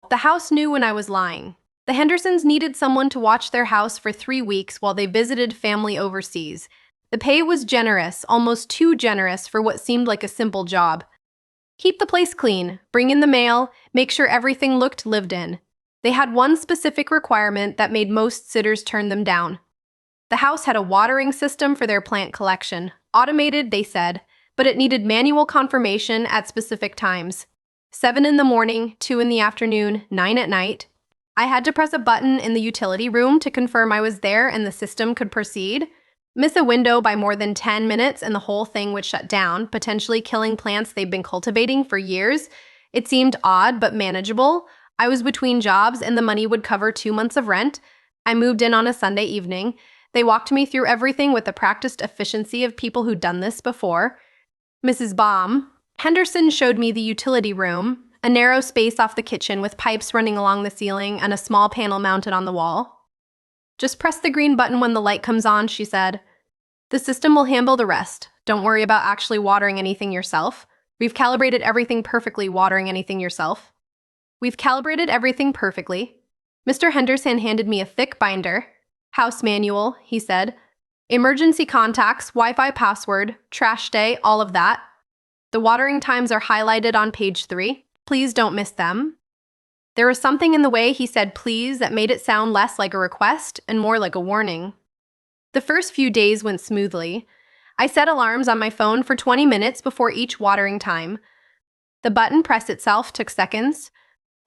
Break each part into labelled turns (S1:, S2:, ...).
S1: The house knew when I was lying. The Hendersons needed someone to watch their house for 3 weeks while they visited family overseas. The pay was generous, almost too generous for what seemed like a simple job. Keep the place clean, bring in the mail, make sure everything looked lived in. They had one specific requirement that made most sitters turn them down. The house had a watering system for their plant collection. Automated, they said, but it needed manual confirmation at specific times. 7 in the morning, 2 in the afternoon, 9 at night. I had to press a button in the utility room to confirm I was there and the system could proceed. Miss a window by more than 10 minutes and the whole thing would shut down, potentially killing plants they've been cultivating for years. It seemed odd but manageable. I was between jobs and the money would cover 2 months of rent. I moved in on a Sunday evening. They walked me through everything with the practiced efficiency of people who'd done this before. Mrs. Baum, Henderson showed me the utility room, a narrow space off the kitchen with pipes running along the ceiling and a small panel mounted on the wall. Just press the green button when the light comes on, she said. The system will handle the rest. Don't worry about actually watering anything yourself. We've calibrated everything perfectly. Watering anything yourself. We've calibrated everything perfectly. Mr. Henderson handed me a thick binder. House manual, he said. Emergency contacts, Wi-Fi password, trash day, all of that. The watering times are highlighted on page 3. Please don't miss them. There was something in the way he said please that made it sound less like a request and more like a warning. The first few days went smoothly. I set alarms on my phone for 20 minutes before each watering time. The button press itself took seconds.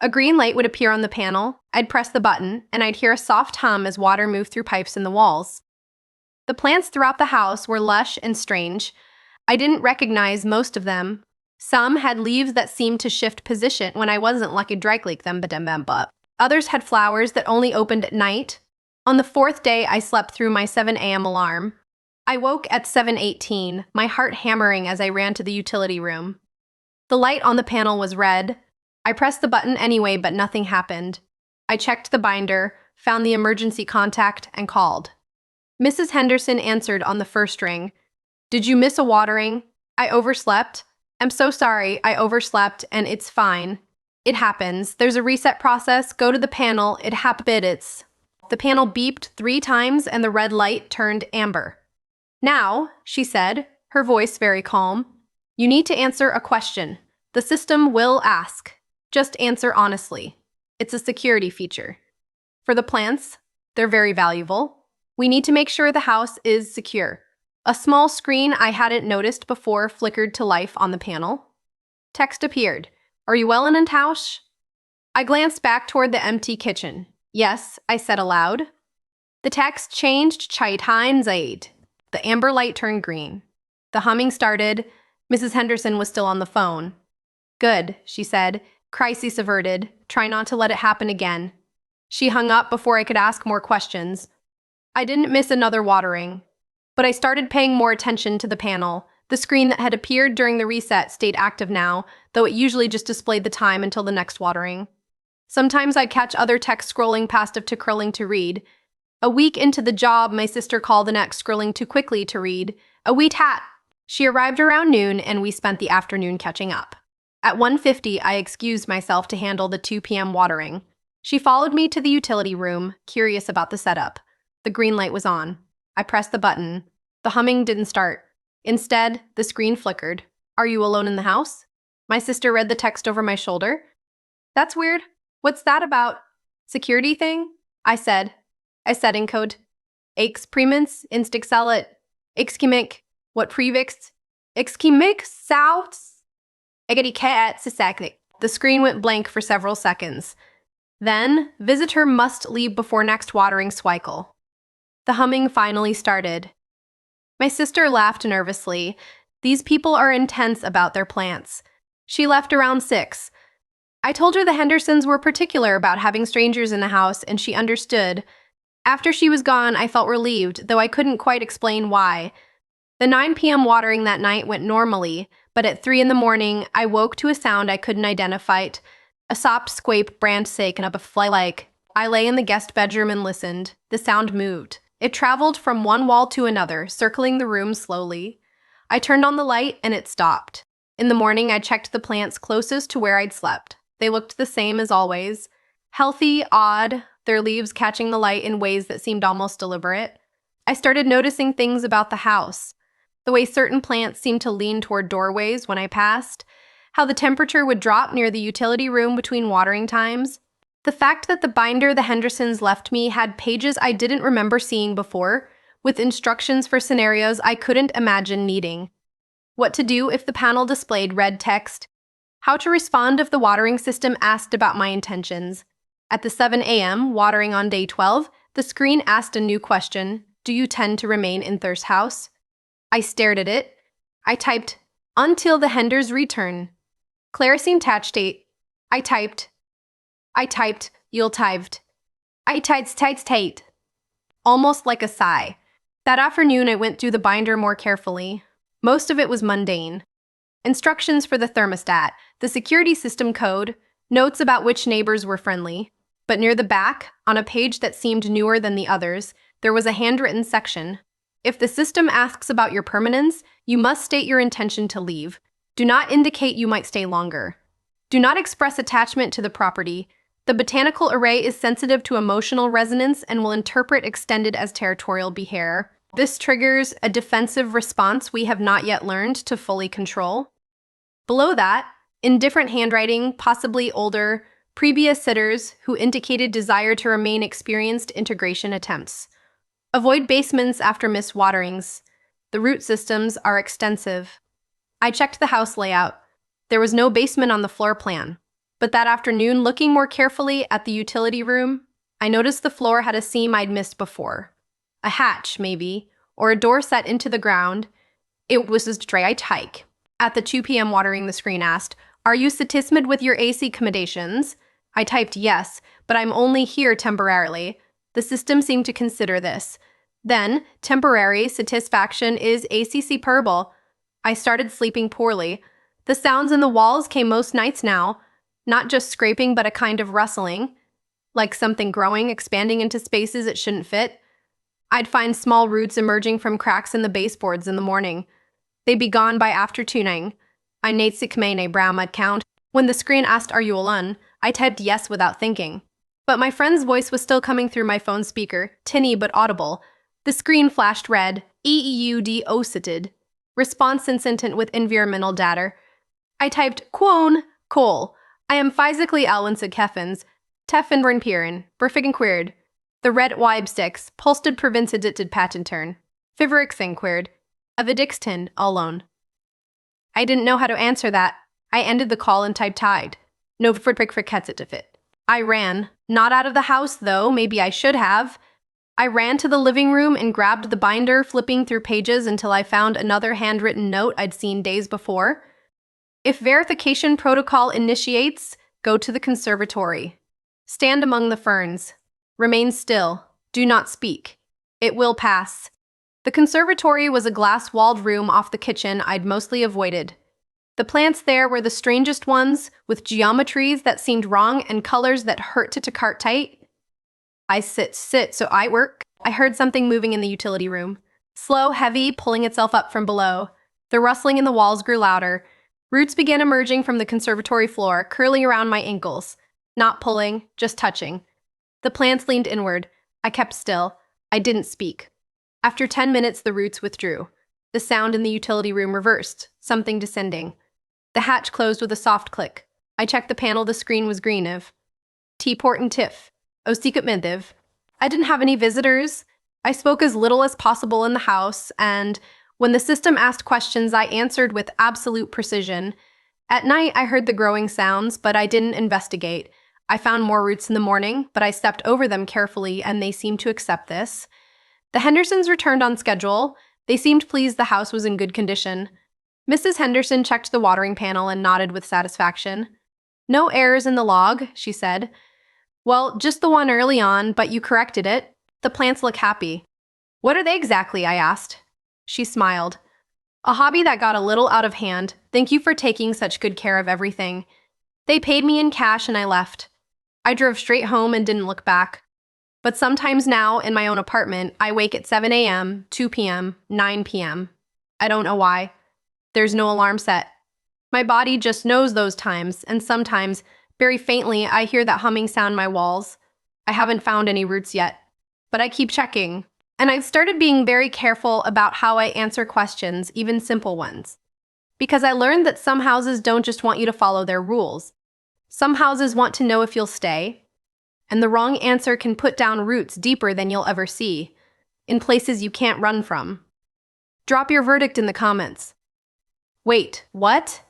S1: A green light would appear on the panel. I'd press the button, and I'd hear a soft hum as water moved through pipes in the walls. The plants throughout the house were lush and strange. I didn't recognize most of them. Some had leaves that seemed to shift position when I wasn't lucky drake them, but others had flowers that only opened at night. On the 4th day, I slept through my 7 a.m. alarm. I woke at 7:18, my heart hammering as I ran to the utility room. The light on the panel was red. I pressed the button anyway, but nothing happened. I checked the binder, found the emergency contact, and called. Mrs. Henderson answered on the first ring. Did you miss a watering? I overslept. I'm so sorry, I overslept, and it's fine. It happens. There's a reset process. Go to the panel. It happened. The panel beeped 3 times and the red light turned amber. Now, she said, her voice very calm, you need to answer a question. The system will ask. Just answer honestly. It's a security feature. For the plants, they're very valuable. We need to make sure the house is secure. A small screen I hadn't noticed before flickered to life on the panel. Text appeared. Are you well in Tausch? I glanced back toward the empty kitchen. Yes, I said aloud. The text changed Chaitain Zaid. The amber light turned green. The humming started. Mrs. Henderson was still on the phone. Good, she said. Crisis averted. Try not to let it happen again. She hung up before I could ask more questions. I didn't miss another watering, but I started paying more attention to the panel. The screen that had appeared during the reset stayed active now, though it usually just displayed the time until the next watering. Sometimes I'd catch other text scrolling past to scrolling to read. A week into the job, my sister called the next scrolling too quickly to read. A wheat hat. She arrived around noon, and we spent the afternoon catching up. At 1:50, I excused myself to handle the 2 p.m. watering. She followed me to the utility room, curious about the setup. The green light was on. I pressed the button. The humming didn't start. Instead, the screen flickered. Are you alone in the house? My sister read the text over my shoulder. That's weird. What's that about? Security thing? I said in code. Experiments instixalet. Exchemic. What previx? Exchemic souths. Egadi cat sisaklik. The screen went blank for several seconds. Then, visitor must leave before next watering cycle. The humming finally started. My sister laughed nervously. These people are intense about their plants. She left around 6. I told her the Hendersons were particular about having strangers in the house, and she understood. After she was gone, I felt relieved, though I couldn't quite explain why. The 9 p.m. watering that night went normally, but at 3 in the morning, I woke to a sound I couldn't identify. A soft squape brand sake and up a fly-like. I lay in the guest bedroom and listened. The sound moved. It traveled from one wall to another, circling the room slowly. I turned on the light, and it stopped. In the morning, I checked the plants closest to where I'd slept. They looked the same as always. Healthy, odd, their leaves catching the light in ways that seemed almost deliberate. I started noticing things about the house. The way certain plants seemed to lean toward doorways when I passed, how the temperature would drop near the utility room between watering times. The fact that the binder the Hendersons left me had pages I didn't remember seeing before, with instructions for scenarios I couldn't imagine needing. What to do if the panel displayed red text, how to respond if the watering system asked about my intentions. At the 7 a.m. watering on day 12, the screen asked a new question: do you tend to remain in Thirst's house? I stared at it. I typed, until the Henders return. Kerosene touch date. I typed, you'll typed. I typed. Almost like a sigh. That afternoon, I went through the binder more carefully. Most of it was mundane. Instructions for the thermostat, the security system code, notes about which neighbors were friendly. But near the back, on a page that seemed newer than the others, there was a handwritten section. If the system asks about your permanence, you must state your intention to leave. Do not indicate you might stay longer. Do not express attachment to the property. The botanical array is sensitive to emotional resonance and will interpret extended as territorial behavior. This triggers a defensive response we have not yet learned to fully control. Below that, in different handwriting, possibly older, previous sitters who indicated desire to remain experienced integration attempts. Avoid basements after missed waterings. The root systems are extensive. I checked the house layout. There was no basement on the floor plan. But that afternoon, looking more carefully at the utility room, I noticed the floor had a seam I'd missed before. A hatch, maybe, or a door set into the ground. It was a stray hike. At the 2 p.m. watering, the screen asked, are you satisfied with your AC accommodations? I typed yes, but I'm only here temporarily. The system seemed to consider this. Then, temporary satisfaction is ACC purple. I started sleeping poorly. The sounds in the walls came most nights now. Not just scraping, but a kind of rustling. Like something growing, expanding into spaces it shouldn't fit. I'd find small roots emerging from cracks in the baseboards in the morning. They'd be gone by after tuning. I nate sikmane brown mud count. When the screen asked, are you alone? I typed yes without thinking. But my friend's voice was still coming through my phone speaker, tinny but audible. The screen flashed red, EEUD ocited. Response insistent with environmental data. I typed, quone, coal. I am physically Elwinsid Keffins, Teffenbrun Pieren, Berfigen queered. The red wibe sticks, pulsted provincidited patent turn. Fiverixing queered. Avidixtin, alone. I didn't know how to answer that. I ended the call and typed tide. No for it to fit. I ran. Not out of the house, though, maybe I should have. I ran to the living room and grabbed the binder, flipping through pages until I found another handwritten note I'd seen days before. If verification protocol initiates, go to the conservatory. Stand among the ferns. Remain still. Do not speak. It will pass. The conservatory was a glass-walled room off the kitchen I'd mostly avoided. The plants there were the strangest ones, with geometries that seemed wrong and colors that hurt to cart tight. I sit, so I work. I heard something moving in the utility room. Slow, heavy, pulling itself up from below. The rustling in the walls grew louder. Roots began emerging from the conservatory floor, curling around my ankles. Not pulling, just touching. The plants leaned inward. I kept still. I didn't speak. After 10 minutes, the roots withdrew. The sound in the utility room reversed, something descending. The hatch closed with a soft click. I checked the panel. The screen was green of T-port and TIFF. Secret Mendiv. I didn't have any visitors. I spoke as little as possible in the house, and when the system asked questions, I answered with absolute precision. At night, I heard the growing sounds, but I didn't investigate. I found more roots in the morning, but I stepped over them carefully, and they seemed to accept this. The Hendersons returned on schedule. They seemed pleased the house was in good condition. Mrs. Henderson checked the watering panel and nodded with satisfaction. No errors in the log, she said. Well, just the one early on, but you corrected it. The plants look happy. What are they exactly? I asked. She smiled. A hobby that got a little out of hand. Thank you for taking such good care of everything. They paid me in cash and I left. I drove straight home and didn't look back. But sometimes now, in my own apartment, I wake at 7 a.m., 2 p.m., 9 p.m. I don't know why. There's no alarm set. My body just knows those times, and sometimes, Very faintly, I hear that humming sound my walls. I haven't found any roots yet, but I keep checking. And I've started being very careful about how I answer questions, even simple ones. Because I learned that some houses don't just want you to follow their rules. Some houses want to know if you'll stay, and the wrong answer can put down roots deeper than you'll ever see, in places you can't run from. Drop your verdict in the comments. Wait, what?